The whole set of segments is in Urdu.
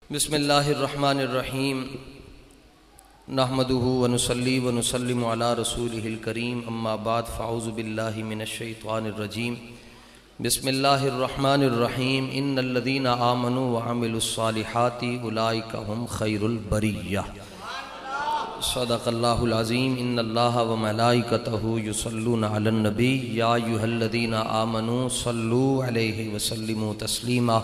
بسم اللہ الرحمن الرحیم نحمدہ ونصلی ونسلم علی رسولہ الکریم اما بعد فاعوذ باللہ من الشیطان الرجیم بسم اللہ الرحمن الرحیم ان الذین آمنوا وعملوا الصالحات اولئک هم خیر البریہ صدق اللہ العظیم ان اللہ وملائکتہ یصلون علی النبی یا ایھا الذین آمنوا صلوا علیہ وسلموا تسلیما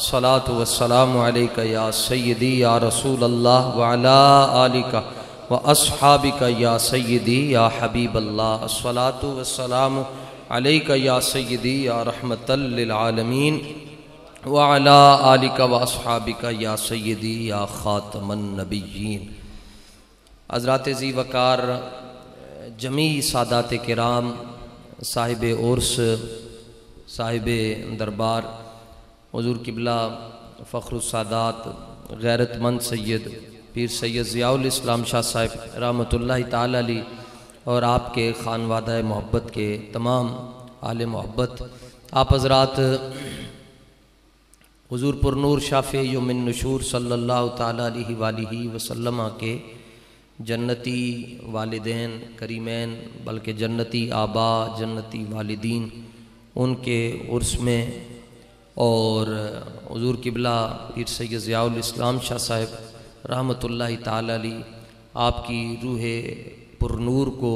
صلاۃ والسلام علیک یا سیدی یا رسول اللہ وعلی آلک واصحابک یا سیدی یا حبیب اللہ الصلاۃ والسلام علیک یا سیدی یا رحمۃ للعالمین وعلی آلک واصحابک یا سیدی یا خاتم النبیین۔ حضرات ذی وقار جمیع سادات کرام، صاحب عرس، صاحب دربار، حضور قبلہ فخر السادات غیرت مند سید پیر سید ضیاء الاسلام شاہ صاحب رحمۃ اللہ تعالی علیہ اور آپ کے خانوادہ محبت کے تمام آل محبت، آپ حضرات حضور پر نور شافع یوم النشور صلی اللہ تعالی علیہ وآلہ وسلم کے جنتی والدین کریمین، بلکہ جنتی آبا، جنتی والدین، ان کے عرس میں اور حضور قبلہ پیر سید ضیاء الاسلام شاہ صاحب رحمۃ اللہ تعالی علیہ آپ کی روح پر نور کو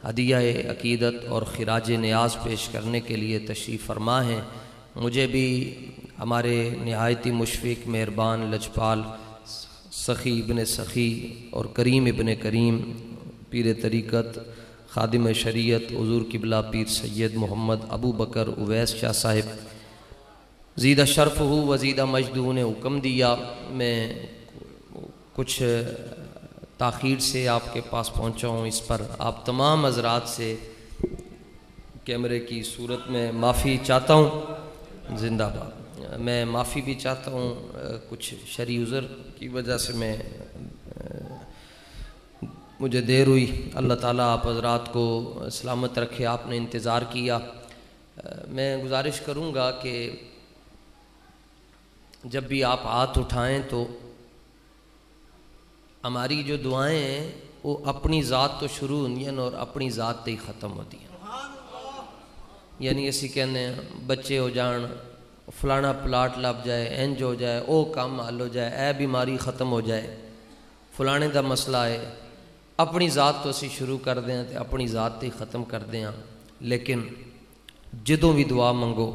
ہدیہ عقیدت اور خراج نیاز پیش کرنے کے لیے تشریف فرما ہیں۔ مجھے بھی ہمارے نہایتی مشفق، مہربان، لجپال، سخی ابن سخی اور کریم ابن کریم، پیر طریقت، خادم شریعت حضور قبلہ پیر سید محمد ابو بکر اویس شاہ صاحب زیدہ شرف ہو وزیدہ مجدہ نے حکم دیا۔ میں کچھ تاخیر سے آپ کے پاس پہنچا ہوں، اس پر آپ تمام حضرات سے کیمرے کی صورت میں معافی چاہتا ہوں۔ زندہ باد۔ میں معافی بھی چاہتا ہوں، کچھ شرعی عذر کی وجہ سے مجھے دیر ہوئی۔ اللہ تعالیٰ آپ حضرات کو سلامت رکھے، آپ نے انتظار کیا۔ میں گزارش کروں گا کہ جب بھی آپ ہاتھ اٹھائیں تو ہماری جو دعائیں ہیں وہ اپنی ذات تو شروع ہوندی ہیں اور اپنی ذات تے ہی ختم ہوتی ہیں۔ یعنی اسی کہنے ہیں بچے ہو جان، فلانا پلاٹ لب جائے، انج ہو جائے، او کام حل ہو جائے، اے بیماری ختم ہو جائے، فلانے دا مسئلہ ہے، اپنی ذات تو اسی شروع کر دیں تے اپنی ذات تے ہی ختم کر دیں۔ لیکن جدوں بھی دعا منگو،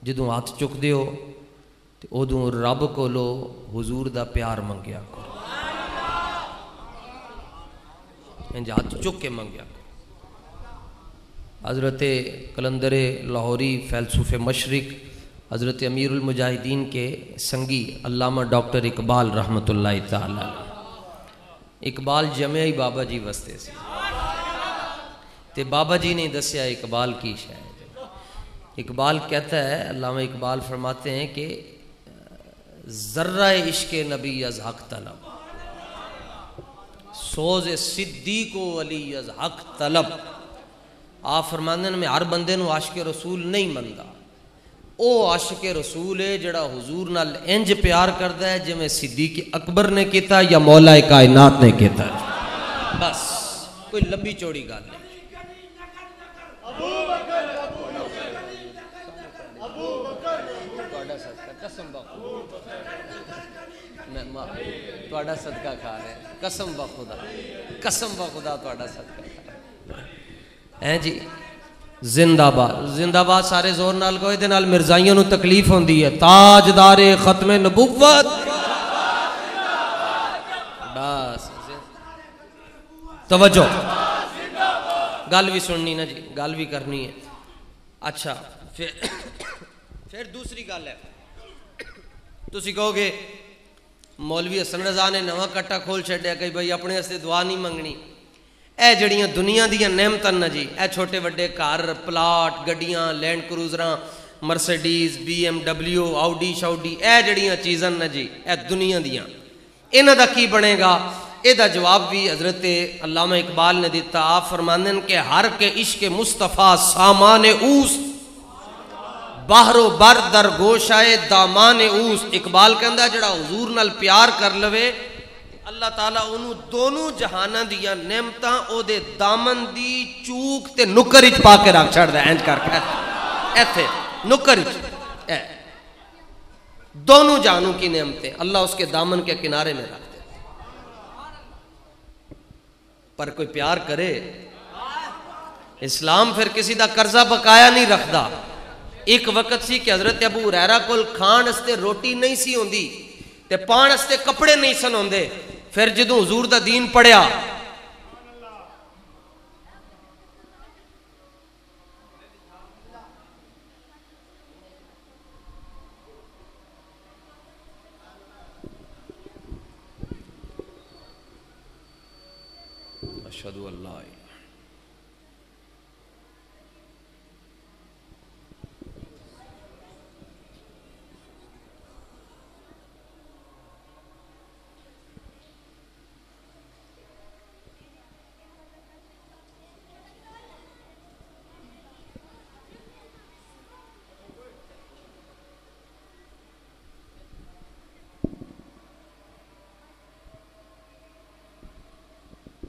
جدوں ہاتھ چک دیو تے ادوں رب کولو حضور دا پیار منگیا کرو، انج ہاتھ چک کے منگیا کرو۔ حضرت قلندر لاہوری فیلسوف مشرق حضرت امیر المجاہدین کے سنگی علامہ ڈاکٹر اقبال رحمۃ اللہ تعالی علیہ، اقبال جمعی بابا جی واسطے سے تے بابا جی نے دسیا اقبال کی شاید۔ اقبال کہتا ہے، علامہ اقبال فرماتے ہیں کہ ذرہ عشق نبی از حق طلب، سوز صدیق و علی از حق طلب۔ آپ فرماندے میں ہر بندے نو عاشق رسول نہیں مندا، او عاشق رسول ہے جڑا حضور نال انج پیار کردا ہے جویں صدیق اکبر نے کیتا یا مولا کائنات نے کیتا ہے۔ بس کوئی لمبی چوڑی گل نہیں۔ تہاڈا صدقہ کھا رہے ہیں، قسم بخدا، قسم بخدا تہاڈا صدقہ کھا رہے ہیں جی۔ زندہ باد، زندہ باد سارے زور نال کوئی دے نال مرزائیوں نو تکلیف ہوندی ہے۔ تاجدار ختم نبوت، بس توجہ، گل بھی سننی نا جی، گل بھی کرنی ہے۔ اچھا پھر دوسری گل ہے، تسی کہو گے مولوی حسن رضا نے نواں کٹا کھول چھڈیا کہ بھائی اپنے واسطے دعا نہیں منگنی۔ اے جڑیاں دنیا دیاں نعمتاں نا جی، اے چھوٹے وڈے گھر، پلاٹ، گڈیاں، لینڈ کروزراں، Mercedes, B M W, Audi شاؤڈی، اے جڑیاں چیزاں نا جی، اے دنیا دیاں، انہاں دا کی بنے گا؟ اے دا جواب بھی حضرت علامہ اقبال نے دیتا۔ آپ فرماندے ہیں کہ ہر کے عشق مصطفیٰ سامان اوست، باہر و بر در گوش آئے دامان اوس. اقبال کہندا جڑا حضور نال پیار کر لوے اللہ تعالیٰ انہوں دونوں جہانہ دیا نعمتاں او دے دامن دی چوک تے نکرچ پا کے رکھ چھڑ دے. اینج کر کے ایتھے نکرچ دونوں جہانوں کی نعمتیں اللہ اس کے دامن کے کنارے میں رکھ دے. پر کوئی پیار کرے. اسلام پھر کسی دا قرضہ بقایا نہیں رکھدا. ایک وقت سی کہ حضرت ابو ہریرہ کول کھان استے روٹی نہیں سی ہوندی تے پان استے کپڑے نہیں سن ہوندے. پھر جدوں حضور دا دین پڑھیا اشہد ان لا الہ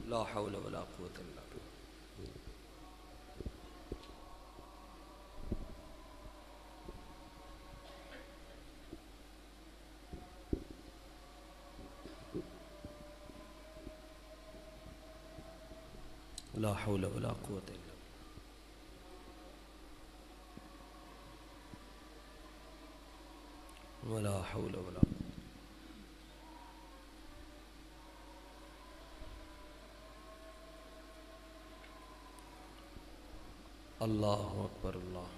لا حول ولا قوة الا باللہ. لا حول ولا قوة الا باللہ. ولا حول ولا قوة. اللہ اکبر. اللہ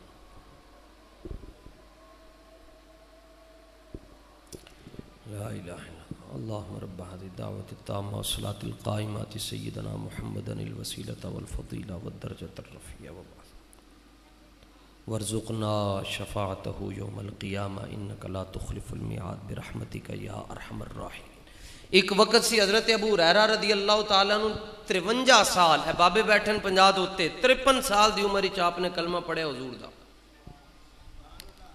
لا الہ الا اللہ رب هذه الدعوة التامة والصلاة القائمة سيدنا محمد الوسيلة والفضيلة والدرجة الرفيعة وبعث وارزقنا شفاعته يوم القيامة إنك لا تخلف الميعاد برحمتك يا أرحم الراحمين. ایک وقت سی حضرت ابو ہریرہ رضی اللہ تعالیٰ عنہ 53 سال ہے بابے بیٹھن 50 دوتے 53 سال دی عمر وچ آپ نے کلمہ پڑھے حضور دا.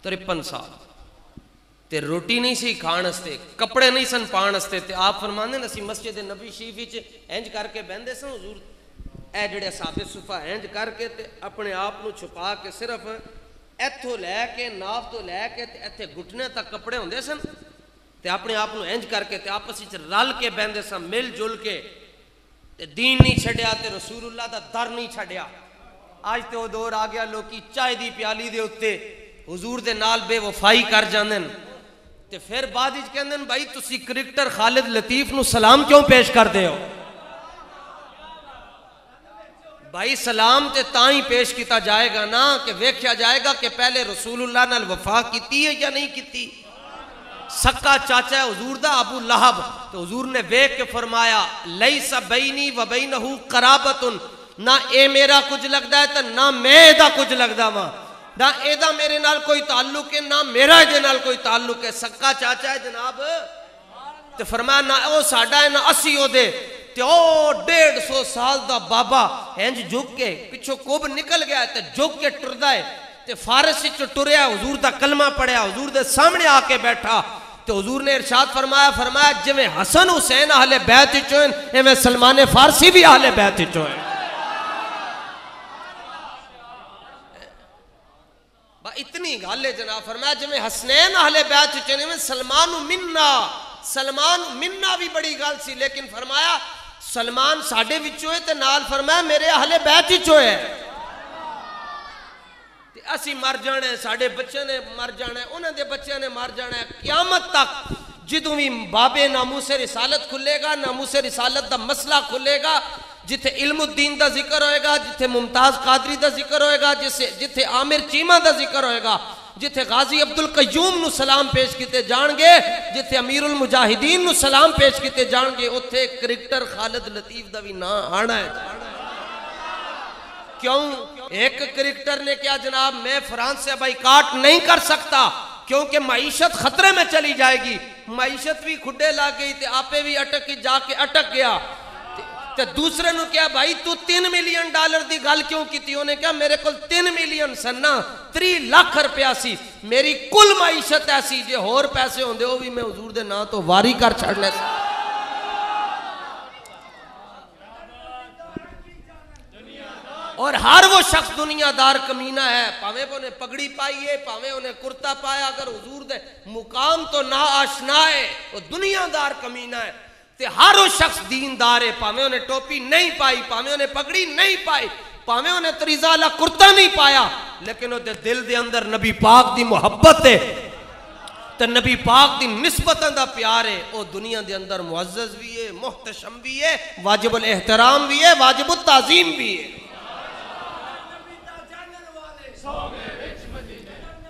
53 سال تے روٹی نہیں سی کھان استے کپڑے نہیں سن پان استے تے آپ فرماندے نے اسی مسجد نبی شریف وچ انج کر کے بہندے سن حضور اے جڑے اصحاب صفہ انج کر کے تے اپنے آپ نو چھپا کے صرف ایتھوں لے کے ناف تو لے کے تے ایتھے گھٹنے تک کپڑے ہوندے سن تے اپنے آپ نو انج کر کے تے آپس وچ رل کے بہندے سن مل جل کے تے دین نہیں چھڈیا تے رسول اللہ دا در نہیں چھڈیا. اج تے او دور آ گیا لوکی چائے دی پیالی دے اوتے حضور دے نال بے وفائی کر جاندن تے پھر بعد وچ کہندن بھائی تسی کرکٹر خالد لطیف نو سلام کیوں پیش کردے ہو. بھائی سلام تے تاں ہی پیش کیتا جائے گا نا کہ ویکھیا جائے گا کہ پہلے رسول اللہ نال وفا کیتی ہے یا نہیں کیتی. سکا چاچا ہے حضور دا ابو لہب تو حضور نے ویکھ کے فرمایا لیس بینی و بینہ قرابت نہ اے میرا کچھ لگدا ہے تے نہ میں دا کچھ لگدا وا نہ اے دا میرے نال کوئی تعلق ہے نہ میرا دے نال کوئی تعلق ہے. سکا چاچا ہے جناب تے فرمایا نہ او ساڈا ہے نہ اسی او دے تے او 150 سال دا بابا ہنج جھک کے پچھو کوب نکل گیا تے جھک کے ٹردا ہے تے فارس وچ ٹریا حضور دا کلمہ پڑھیا حضور دے سامنے آ کے بیٹھا تو حضور نے ارشاد فرمایا جویں حسن حسین اہل بیت وچوں ایویں سلمان فارسی بھی اہل بیت وچوں ہیں. اتنی گل ہے جناب فرمایا جویں حسنین اہل بیت وچوں ایویں سلمان منا بھی بڑی گل سی لیکن فرمایا سلمان ساڈے وچوں ہے تے نال فرمایا میرے اہل بیت وچوں ہے. اسی مر جانا ہے ساڑھے بچے نے مر جانا ہے انہوں دے بچے نے مر جانا ہے قیامت تک جدوں بھی بابے ناموس رسالت کھلے گا ناموس رسالت دا مسئلہ کھلے گا جتھے علم الدین دا ذکر ہوئے گا جتھے ممتاز قادری دا ذکر ہوئے گا جتھے عامر چیمہ دا ذکر ہوئے گا جتھے غازی عبدالقیوم نو سلام پیش کیتے جان گے جتھے امیر المجاہدین نو سلام پیش کیتے جان گے اتھے کرکٹر خالد لطیف دا بھی نا آنا ہے. کیوں ایک کرکٹر نے کیا جناب میں فرانس سے بائیکاٹ نہیں کر سکتا کیونکہ معیشت خطرے میں چلی جائے گی. معیشت بھی کھڈے لا گئی تے آپے بھی اٹک جا کے اٹک گیا تے دوسرے نو کیا بھائی تو $3 ملین دی گل کیوں کیتی؟ انہیں کہا میرے کل 3 ملین سننا 3 لاکھ روپیہ سی، میری کل معیشت ایسی جے ہور پیسے ہوندے ہو بھی میں حضور دے نا تو واری کر چھڑنے سے۔ اور ہر وہ شخص دنیا دار کمینہ ہے، پاویں انہیں پگڑی پائی ہے، پاویں انہیں کرتا پایا، اگر حضور دے مقام تو نا آشنا ہے وہ دنیا دار کمینہ ہے۔ تے ہر وہ شخص دیندار ہے، پاویں انہیں ٹوپی نہیں پائی، پاویں انہیں پگڑی نہیں پائی، پاویں انہیں تریزہ والا کرتا نہیں پایا، لیکن وہ دل دے اندر نبی پاک دی محبت ہے تے نبی پاک دی نسبت دا پیار ہے، وہ دنیا دے اندر معزز بھی ہے، محتشم بھی ہے، واجب الاحترام بھی ہے، واجب التعظیم بھی ہے۔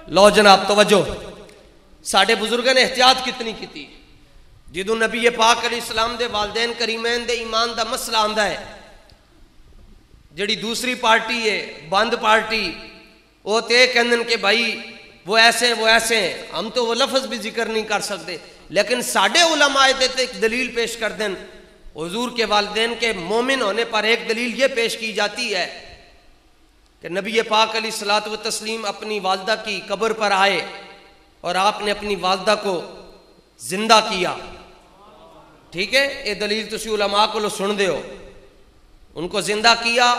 لو جناب توجہ، ساڑھے بزرگوں نے احتیاط کتنی کی جدو نبی پاک علیہ السلام دے والدین کریمین دے ایمان دا مسئلہ آندا ہے، جڑی دوسری پارٹی ہے بند پارٹی وہ تے کہندن کہ بھائی وہ ایسے ہیں، ہم تو وہ لفظ بھی ذکر نہیں کر سکتے، لیکن ساڑھے علماء دیتے ایک دلیل پیش کر دیں حضور کے والدین کے مومن ہونے پر۔ ایک دلیل یہ پیش کی جاتی ہے کہ نبی پاک علیہ الصلوۃ والتسلیم اپنی والدہ کی قبر پر آئے اور آپ نے اپنی والدہ کو زندہ کیا، ٹھیک ہے، یہ دلیل تسی علماء کو لو سن دے ہو، ان کو زندہ کیا،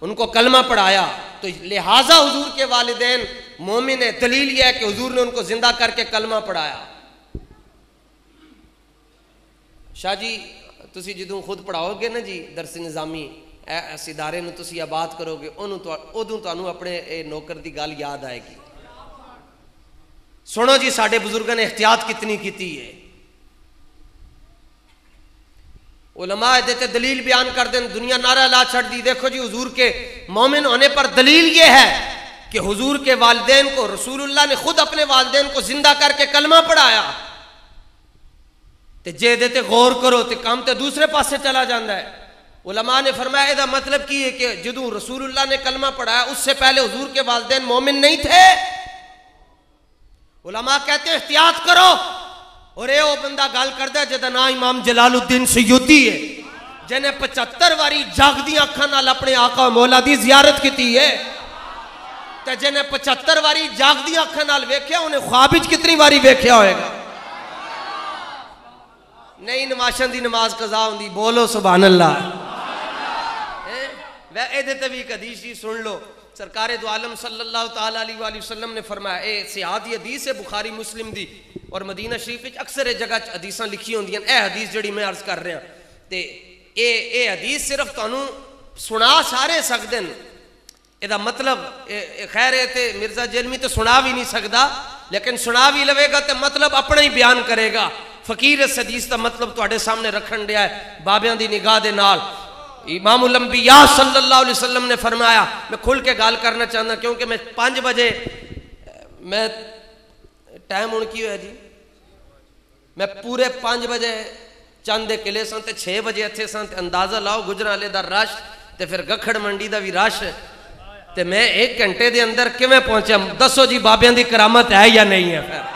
ان کو کلمہ پڑھایا، تو لہٰذا حضور کے والدین مومن ہے۔ دلیل یہ ہے کہ حضور نے ان کو زندہ کر کے کلمہ پڑھایا۔ شاہ جی تسی جدوں خود پڑھاؤ گے نا جی درس نظامی اس ادارے نو تسی آباد کرو گے، ادوں تانوں اپنے نوکر دی گل یاد آئے گی۔ سنو جی ساڈے بزرگوں نے احتیاط کتنی کیتی ہے۔ علماء دیتے دلیل بیان کر دیں، دنیا نعرہ لا چھڑ دی، دیکھو جی حضور کے مومن ہونے پر دلیل یہ ہے کہ حضور کے والدین کو رسول اللہ نے خود اپنے والدین کو زندہ کر کے کلمہ پڑھایا۔ تے جے دیتے غور کرو تے کام تے دوسرے پاسے چلا جاندہ ہے۔ علماء نے فرمایا ادا مطلب کی ہے کہ جدوں رسول اللہ نے کلمہ پڑھایا اس سے پہلے حضور کے والدین مومن نہیں تھے۔ علماء کہتے ہیں احتیاط کرو، اور اے وہ بندہ گال کردہ جدہ نا امام جلال الدین سیوطی ہے جنہیں 75 واری جاگ دی اکھاں نال اپنے آقا و مولا دی زیارت کیتی ہے، تے جنہیں 75 واری جاگ دی اکھاں نال ویکھیا انہیں خوابج کتنی واری ویکھیا ہوئے گا؟ نہیں نماشن دی نماز قضا ہوندی، بولو سبحان اللہ۔ اے دیتے بھی ایک حدیث جی سن لو، سرکار دو عالم صلی اللہ تعالیٰ علیہ وآلہ وسلم نے فرمایا، اے سیاحتی حدیث ہے بخاری مسلم دی، اور مدینہ شریف وچ اکثر جگہ حدیثاں لکھی ہوندی ہیں۔ اے حدیث جڑی میں عرض کر رہا تے اے حدیث صرف تانوں سنا سارے سکدے ہیں، ادا مطلب خیر ہے تے مرزا جیلمی تو سنا بھی نہیں سکدا، لیکن سنا بھی لوے گا تے مطلب اپنا ہی بیان کرے گا۔ فقیر اس حدیث دا مطلب تواڈے سامنے رکھن دیا ہے بابیاں دی نگاہ دے نال۔ امام الانبیاء صلی اللہ علیہ وسلم نے فرمایا، میں کھل کے گال کرنا چاہتا کیونکہ میں 5 بجے میں ٹائم ان کی ہوئے جی میں پورے 5 بجے چاندے قلعے سن تے 6 بجے اتھے سن تے اندازہ لاؤ گجرالے دا رش تے پھر گکھڑ منڈی دا بھی رش تے میں 1 گھنٹے دے اندر کیویں پہنچا؟ دسو جی بابیاں دی کرامت ہے یا نہیں ہے؟ پھر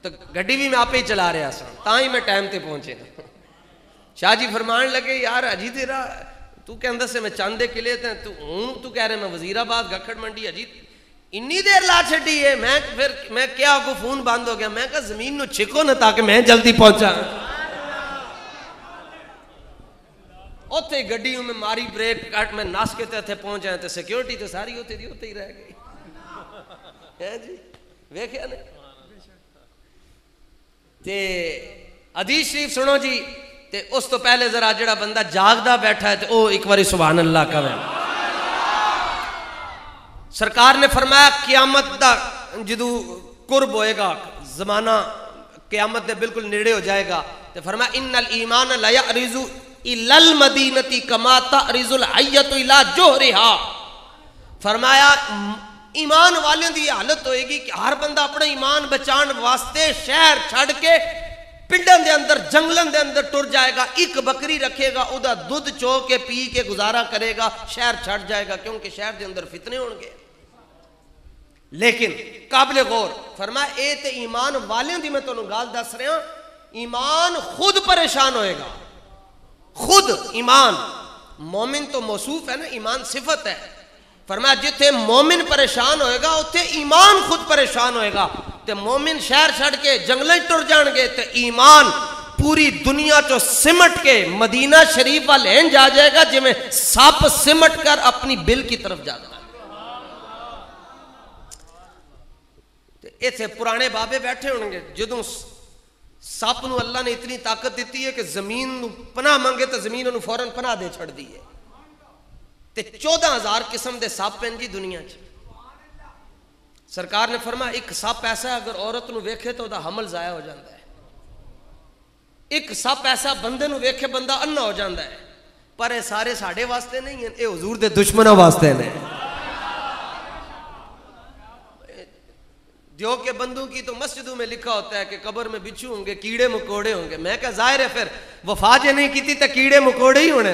تو گڈی بھی میں آپ ہی چلا رہا سا تاں ہی میں ٹائم تے پہنچے۔ شاہ جی فرمان لگے یار اجی تیرا تو کہندہ سے میں چاندے قلعے تے تو کہہ رہے میں وزیر آباد گکھڑ منڈی اجی انی دیر لا چھٹی ہے۔ میں کیا کو فون بند ہو گیا، میں کہا زمین نو چھکو نہ تاکہ میں جلدی پہنچا۔ اوتھے گڈی میں ماری بریک کٹ میں ناس کے تے پہنچ جائیں تے سیکیورٹی تے ساری ہوتے ہی رہ گئی ہے جی ویکھیا نے۔ تے حدیث شریف سنو جی، تے اس تو پہلے ذرا جڑا بندہ جاگدا بیٹھا ہے تے او ایک باری سبحان اللہ کہے۔ سرکار نے فرمایا قیامت دا جدو قرب ہوئے گا، زمانہ قیامت دے بالکل نیڑے ہو جائے گا، تے فرمایا ان الایمان لا یعرض الی المدینہ کما تعرض الحیۃ الی جوہرہا۔ فرمایا ایمان والوں دی حالت ہوئے گی کہ ہر بندہ اپنا ایمان بچان واسطے شہر چھڑ کے پنڈن دے اندر جنگلن دے اندر ٹر جائے گا، ایک بکری رکھے گا، او دا دودھ چو کے پی کے گزارا کرے گا، شہر چھڑ جائے گا کیونکہ شہر دے اندر فتنے ہون گے۔ لیکن قابل غور فرمایا اے تے ایمان والوں دی میں تانوں گال دس رہا ایمان خود پریشان ہوئے گا. خود ایمان، مومن تو موصوف ہے نا، ایمان صفت ہے. فرمایا جتھے مومن پریشان ہوئے گا اتھے ایمان خود پریشان ہوئے گا. تے مومن شہر چھڑ کے جنگلیں ٹر جان گے تے ایمان پوری دنیا چو سمٹ کے مدینہ شریف وال انج آ جائے گا جی میں سپ سمٹ کر اپنی بل کی طرف جاتا ہے. ایتھے پرانے بابے بیٹھے ہوں گے، جدوں سپ نو اللہ نے اتنی طاقت دیتی ہے کہ زمین نو پناہ مانگے تو زمین انہوں فوراً پناہ دے چھڑ دی ہے. تے 14,000 قسم دے سپ ہیں جی دنیا چ. سرکار نے فرمایا ایک سپ ایسا ہے اگر عورت نو ویکھے تو دا حمل ضائع ہو جاتا ہے. ایک سپ ایسا بندے نو ویکھے بندہ انا ہو جاتا ہے. پر اے سارے ساڑے واسطے نہیں ہیں، اے حضور دے دشمنوں واسطے نے. جو کہ بندوں کی تو مسجدوں میں لکھا ہوتا ہے کہ قبر میں بچھو ہوں گے، کیڑے مکوڑے ہوں گے. میں کہا ظاہر ہے پھر وفا جے نہیں کیتی تے کیڑے مکوڑے ہی ہونے.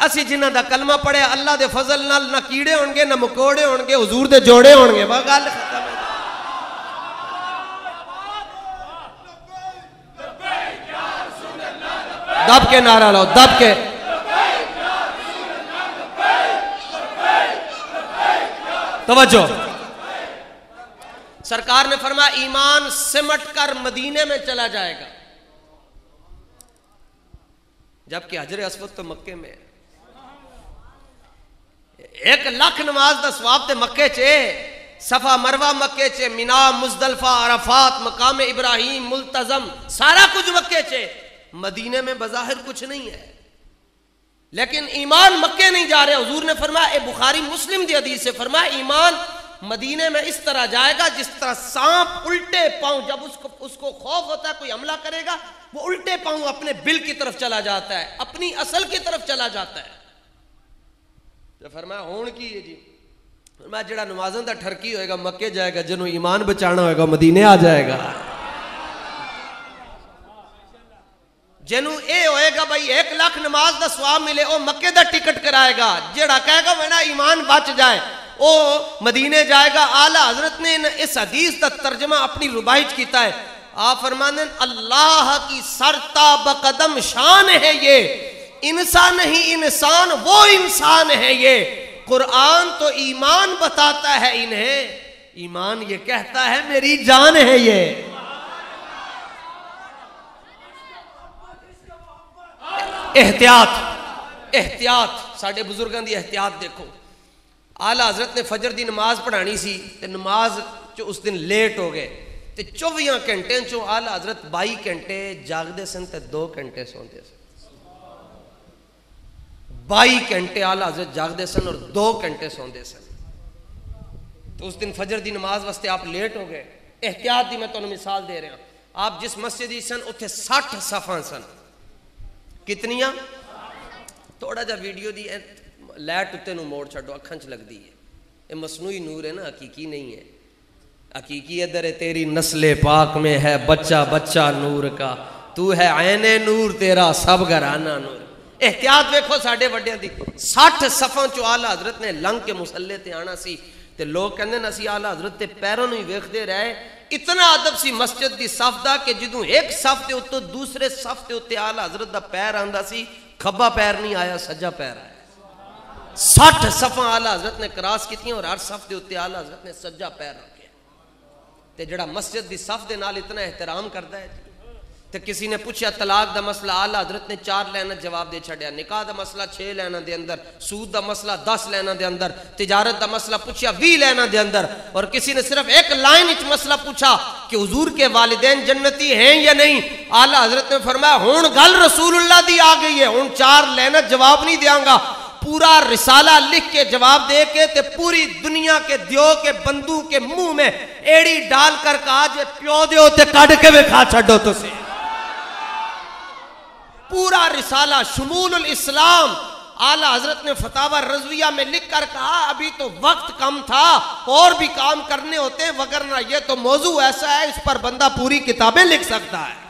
اسی جنہ دا کلمہ پڑھے اللہ دے فضل نال نہ کیڑے ہون گے نہ مکوڑے ہون گے، حضور دے جوڑے ہون گے. بس گل ختم ہے. دب کے نعرہ لاؤ، دب کے. توجہ. سرکار نے فرمایا ایمان سمٹ کر مدینے میں چلا جائے گا، جبکہ حجر اسود تو مکے میں. 1,00,000 نماز دا ثواب تے مکے چے، صفا مروہ مکے چے، مینا مزدلفہ عرفات مقام ابراہیم ملتزم سارا کچھ مکے چے. مدینے میں بظاہر کچھ نہیں ہے لیکن ایمان مکے نہیں جا رہے. حضور نے فرمایا، اے بخاری مسلم دی حدیث سے فرمایا ایمان مدینے میں اس طرح جائے گا جس طرح سانپ الٹے پاؤں جب اس کو خوف ہوتا ہے کوئی حملہ کرے گا وہ الٹے پاؤں اپنے بل کی طرف چلا جاتا ہے، اپنی اصل کی طرف چلا جاتا ہے. تو فرمایا ہون کی ہے جی؟ فرمایا جڑا نمازوں دا ٹھرکی ہوئے گا مکے جائے گا، جنہوں ایمان بچانا ہوئے گا مدینے آ جائے گا. جنہوں اے ہوئے گا بھائی 1,00,000 نماز دا ثواب ملے او مکے دا ٹکٹ کرائے گا. جڑا کہے گا میرا ایمان بچ جائے او مدینے جائے گا. اعلیٰ حضرت نے اس حدیث کا ترجمہ اپنی رباعت کیتا ہے. آپ فرمانے اللہ کی سرتا بقدم شان ہے یہ، انسان نہیں انسان وہ انسان ہے یہ. قرآن تو ایمان بتاتا ہے انہیں، ایمان یہ کہتا ہے میری جان ہے یہ. احتیاط ساڑھے بزرگان دی احتیاط دیکھو. آلہ حضرت نے فجر دی نماز پڑھانی سی تے نماز جو اس دن لیٹ ہو گئے تے 24 گھنٹے چو آلہ حضرت 22 گھنٹے جاگ دے سن تے 2 گھنٹے سون دے سن. 22 گھنٹے آلہ حضرت جاگ دے سن اور 2 گھنٹے سون دے سن. تو اس دن فجر دی نماز واسطے آپ لیٹ ہو گئے. احتیاط دی میں تو مثال دے رہا ہوں. آپ جس مسجد دی سن اتھے 60 صفاں سن. کتنیاں؟ تھوڑا جا ویڈیو دی لائٹ اتے نو موڑ چھڑو اکھاں چ لگ دی ہے. یہ مصنوعی نور ہے نا، حقیقی نہیں ہے. حقیقی ادھر ہے تیری نسل پاک میں ہے بچہ بچہ نور کا، تو ہے عین نور تیرا سب گھرانہ نور. احتیاط ویکھو ساڈے وڈیاں دی. 60 صفاں چو آلہ حضرت نے لنگ کے مصلے تے آنا سی تے لوگ کہندے نا سی آلہ حضرت تے پیروں نوں ہی ویکھدے رہے. اتنا ادب سی مسجد دی صف دا کہ جدوں ایک صف تے اتوں دوسرے صف تے اتے آلہ حضرت دا پیر آندا سی، کھبا پیر نہیں آیا سجا پیر آیا. 60 صفاں آلہ حضرت نے کراس کیتیاں اور ہر صف دے اتے آلہ حضرت نے سجا پیر رکھیا. تے جڑا مسجد دی صف دے نال اتنا احترام کردا ہے تے کسی نے پوچھا طلاق دا مسئلہ آلہ حضرت نے 4 لائناں جواب دے چھڑیا. نکاح دا مسئلہ 6 لائناں دے اندر، سود دا مسئلہ 10 لائناں دے اندر، تجارت دا مسئلہ پوچھا 20 لائناں دے اندر. اور کسی نے صرف 1 لائن وچ مسئلہ پوچھا کہ حضور کے والدین جنتی ہیں یا نہیں. آلہ حضرت نے فرمایا ہن گل رسول اللہ دی آ گئی ہے، ہن 4 لائناں جواب نہیں دیاں گا. پورا رسالہ لکھ کے جواب دے کے تے پوری دنیا کے دیو کے بندو کے منہ میں ایڑی ڈال کر کہا جے پیو دیو تے کڈ کے وکھا چھڈو تسی. پورا رسالہ شمول الاسلام آلہ حضرت نے فتاوی رضویہ میں لکھ کر کہا ابھی تو وقت کم تھا اور بھی کام کرنے ہوتے ہیں، وگرنہ یہ تو موضوع ایسا ہے اس پر بندہ پوری کتابیں لکھ سکتا ہے.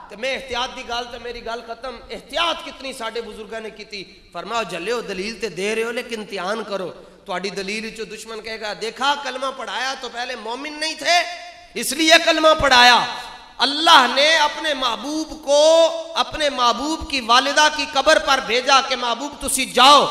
تو میں احتیاط دی گال تو میری گال ختم. احتیاط کتنی ساڑھے بزرگاں نے کی تھی. فرماؤ جلے ہو دلیل تے دے رہے ہو لیکن امتحان کرو. تہاڈی دلیل جو دشمن کہے گا دیکھا کلمہ پڑھایا تو پہلے مومن نہیں تھے اس لیے کلمہ پڑھایا، اللہ نے اپنے محبوب کو اپنے محبوب کی والدہ کی قبر پر بھیجا کہ محبوب تسی جاؤ،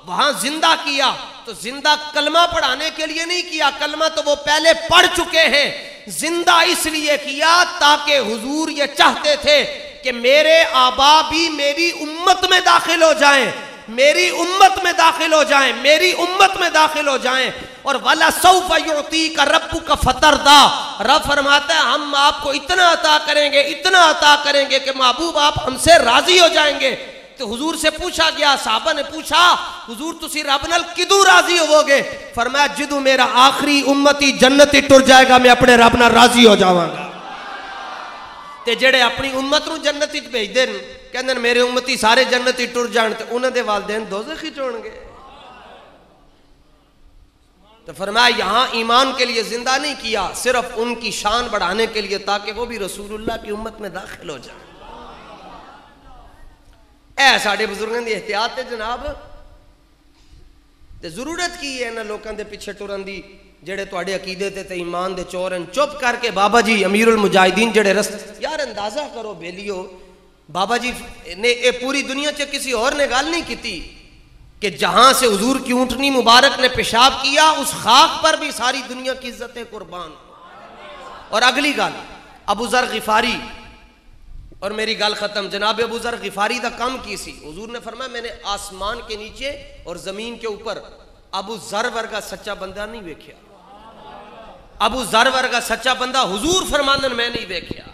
وہاں زندہ کیا تو زندہ کلمہ پڑھانے کے لیے نہیں کیا، کلمہ تو وہ پہلے پڑھ چکے ہیں، زندہ اس لیے کیا تاکہ حضور یہ چاہتے تھے کہ میرے آبا بھی میری امت میں داخل ہو جائیں، میری امت میں داخل ہو جائیں، میری امت میں داخل ہو جائیں۔ اور وَلَسَوْفَ يُعْطِيكَ رَبُّكَ فَتَرْضَىٰ، رب فرماتا ہے ہم آپ کو اتنا عطا کریں گے، اتنا عطا کریں گے کہ محبوب آپ ہم سے راضی ہو جائیں گے۔ تو حضور سے پوچھا گیا، صحابہ نے پوچھا حضور تسی رب نال کدوں راضی ہوو گے؟ فرمایا جدوں میرا آخری امتی جنتی ٹر جائے گا میں اپنے رب نال راضی ہو جاواں گا۔ تے جڑے اپنی امت نو جنت وچ بھیج دین کہندے میرے امتی سارے جنتی ٹر جان تے انہاں دے والدین دوزخ وچ ہون گے۔ تو فرمایا یہاں ایمان کے لیے زندہ نہیں کیا، صرف ان کی شان بڑھانے کے لیے تاکہ وہ بھی رسول اللہ کی امت میں داخل ہو جائیں۔ اے ساڈے بزرگاں دی احتیاط ہے جناب، تے ضرورت کی ہے انہاں لوکاں دے پیچھے ٹرن دی جڑے تواڈے عقیدے تے ایمان دے چور ہیں۔ چپ کر کے بابا جی امیر المجاہدین جڑے یار اندازہ کرو بیلیو، بابا جی نے اے پوری دنیا چ کسی اور نے گل نہیں کیتی کہ جہاں سے حضور کی اونٹنی مبارک نے پیشاب کیا اس خاک پر بھی ساری دنیا کی عزتیں قربان۔ اور اگلی گل ابو ذر غفاری، اور میری گل ختم، جناب ابو ذر غفاری دا کام کی سی؟ حضور نے فرمایا میں نے آسمان کے نیچے اور زمین کے اوپر ابو ذر ورگا سچا بندہ نہیں ویکھیا، ابو ذر ورگا سچا بندہ حضور فرماندن میں نہیں ویکھیا۔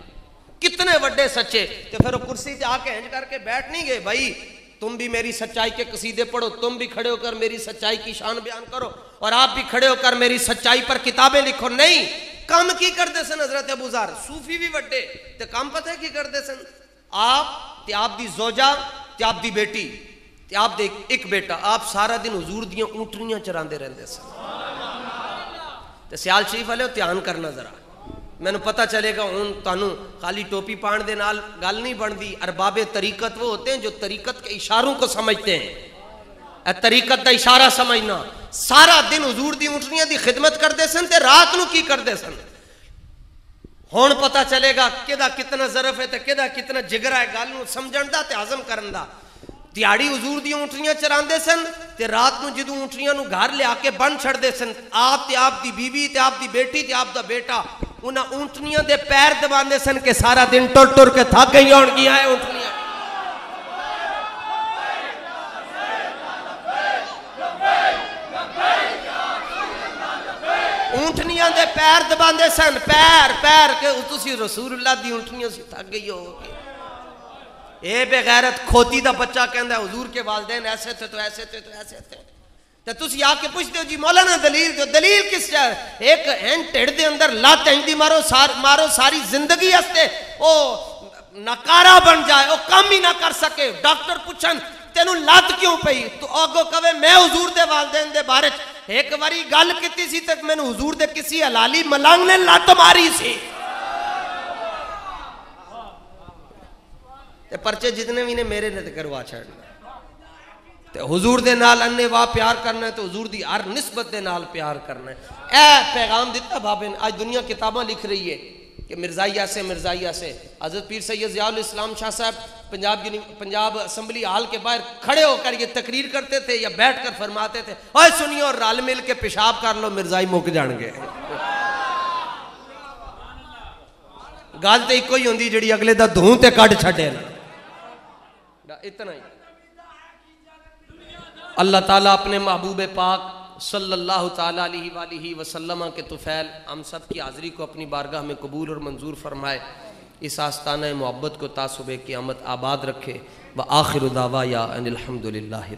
کتنے وڈے سچے، تو پھر وہ کرسی تے آ کے ہنج کر کے بیٹھ نہیں گئے بھائی تم بھی میری سچائی کے قصیدے پڑھو، تم بھی کھڑے ہو کر میری سچائی کی شان بیان کرو، اور آپ بھی کھڑے ہو کر میری سچائی پر کتابیں لکھو۔ نہیں، کام کی کرتے سن حضرت ابو ذر؟ صوفی بھی وڈے تے کام پتہ ہے کی کرتے سن؟ آپ تے آپ دی زوجہ تے آپ دی بیٹی تے آپ دے ایک بیٹا، آپ سارا دن حضور دیاں اونٹنیاں چراندے رہندے سن۔ تے سیال شریف والے دھیان کرنا ذرا، میں نے پتہ چلے گا ہوں تانوں خالی ٹوپی پان دے نال گل نہیں بندی۔ ارباب طریقت وہ ہوتے ہیں جو طریقت کے اشاروں کو سمجھتے ہیں، اے طریقت دا اشارہ سمجھنا۔ سارا دن حضور دی اونٹنیاں دی خدمت کرتے سن تے رات نو کی کرتے سن۔ ہون پتہ چلے گا کدا کتنا ظرف ہے تے کدا کتنا جگر ہے گل نو سمجھن دا تے ہضم کرن دا۔ دیہڑی حضور دی اونٹنیاں چراندے سن تے رات نو جدوں اونٹنیاں نو گھر لے آ کے بن چھڑ دے سن، آپ تے آپ دی بیوی تے آپ دی بیٹی تے آپ دا بیٹا انہاں اونٹنیاں دے پیر دباندے سن کہ سارا دن ٹر ٹر کے تھک گئی ہون گیا ہے اونٹنیاں۔ اونٹنیاں دے پیر دباندے سن، پیر پیر کہ تسی رسول اللہ دی اونٹنیاں سے تھک گئی ہو گے۔ اے بے غیرت کھوتی دا بچہ کہندا ہے حضور کے والدین ایسے تھے تو ایسے تھے تو ایسے تھے، تے تسی آ کے پوچھتے ہو جی مولانا دلیل دو، دلیل کس چاہ؟ ایک این ٹھڑ دے اندر لات ہندی مارو ساری زندگی ہستے او ناکارا بن جائے، او کام ہی نہ کر سکے، ڈاکٹر پوچھن تینوں لات کیوں پئی تو آگو کہے میں حضور دے والدین دے بارے ایک باری گل کیتی سی تک میں نے حضور دے کسی حلالی ملنگ نے لات ماری سی۔ تے پرچے جتنے بھی نے میرے نے کروا چھڑنا تے حضور دے نال انے واہ پیار کرنا ہے تو حضور دی ہر نسبت دے نال پیار کرنا ہے۔ اے پیغام دیتا بابے نے، آج دنیا کتاباں لکھ رہی ہے کہ مرزائیہ سے حضرت پیر سید ضیاء الاسلام شاہ صاحب پنجاب اسمبلی ہال کے باہر کھڑے ہو کر یہ تقریر کرتے تھے یا بیٹھ کر فرماتے تھے اوے سنیو اور رال مل کے پیشاب کر لو مرزائی مک جان گے۔ گل تے ایک ہی ہوندی جڑی اگلے دا دھوں تے کڈ چھڈے نا، اتنا ہی۔ اللہ تعالیٰ اپنے محبوب پاک صلی اللہ تعالیٰ علیہ وآلہ وسلم کے طفیل ہم سب کی حاضری کو اپنی بارگاہ میں قبول اور منظور فرمائے، اس آستانہ محبت کو تا صبح قیامت آباد رکھے۔ وآخر دعوایا ان الحمدللہ۔